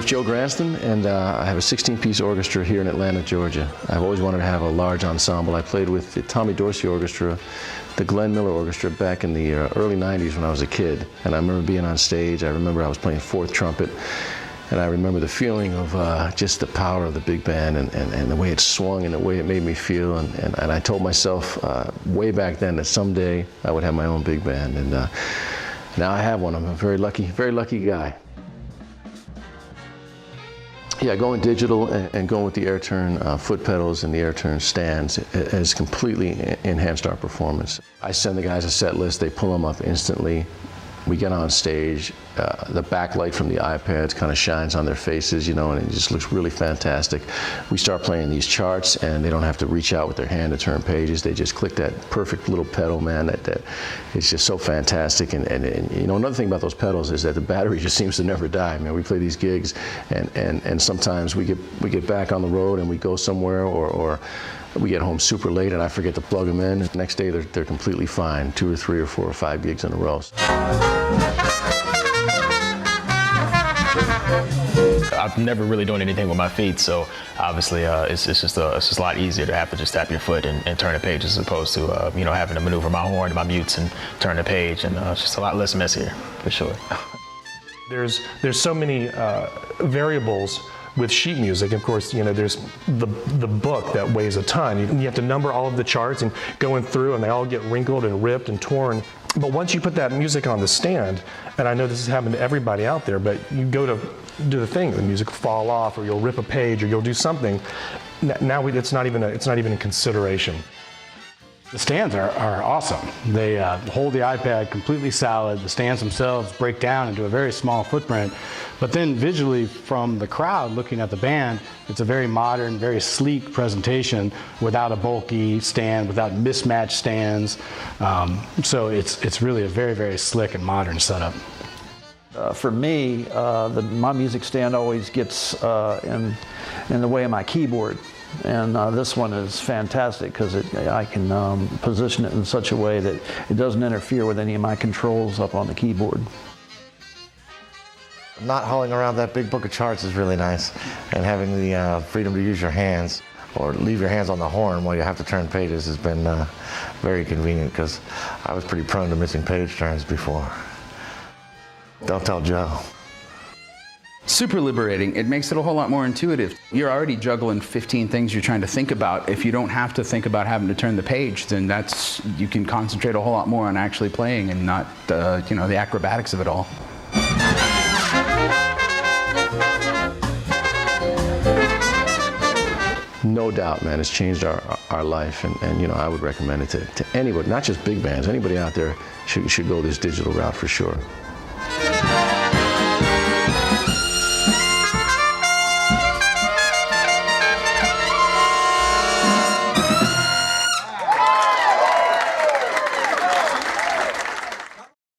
with Joe Gransden, and I have a 16-piece orchestra here in Atlanta, Georgia. I've always wanted to have a large ensemble. I played with the Tommy Dorsey Orchestra, the Glenn Miller Orchestra back in the early 90s when I was a kid. And I remember being on stage. I remember I was playing fourth trumpet. And I remember the feeling of just the power of the big band and the way it swung and the way it made me feel. And I told myself way back then that someday I would have my own big band. And now I have one. I'm a very lucky guy. Yeah, going digital and going with the AirTurn foot pedals and the AirTurn stands has completely enhanced our performance. I send the guys a set list, they pull them up instantly. We get on stage, the backlight from the iPads kind of shines on their faces, you know, and it just looks really fantastic. We start playing these charts and they don't have to reach out with their hand to turn pages. They just click that perfect little pedal, man, that it's just so fantastic. And you know, another thing about those pedals is that the battery just seems to never die. Man, we play these gigs and sometimes we get back on the road and we go somewhere or we get home super late and I forget to plug them in. The next day they're completely fine, 2 or 3 or 4 or 5 gigs in a row. I've never really done anything with my feet, so obviously it's just a lot easier to have to just tap your foot and turn a page as opposed to you know, having to maneuver my horn, my mutes, and turn the page, and it's just a lot less messier, for sure. There's so many variables with sheet music. Of course, you know, there's the book that weighs a ton. You have to number all of the charts and going through, and they all get wrinkled and ripped and torn. But once you put that music on the stand, and I know this has happened to everybody out there, but you go to do the thing, the music will fall off, or you'll rip a page, or you'll do something. Now it's not even a consideration. The stands are awesome. They hold the iPad completely solid. The stands themselves break down into a very small footprint. But then visually from the crowd looking at the band, it's a very modern, very sleek presentation without a bulky stand, without mismatched stands. So it's really a very slick and modern setup. For me, my music stand always gets in the way of my keyboard. And this one is fantastic because I can position it in such a way that it doesn't interfere with any of my controls up on the keyboard. Not hauling around that big book of charts is really nice, and having the freedom to use your hands or leave your hands on the horn while you have to turn pages has been very convenient, because I was pretty prone to missing page turns before. Don't tell Joe. Super liberating. It makes it a whole lot more intuitive. You're already juggling 15 things you're trying to think about. If you don't have to think about having to turn the page, then you can concentrate a whole lot more on actually playing and not you know, the acrobatics of it all. No doubt, man, it's changed our life, and you know, I would recommend it to anybody, not just big bands. Anybody out there should go this digital route for sure.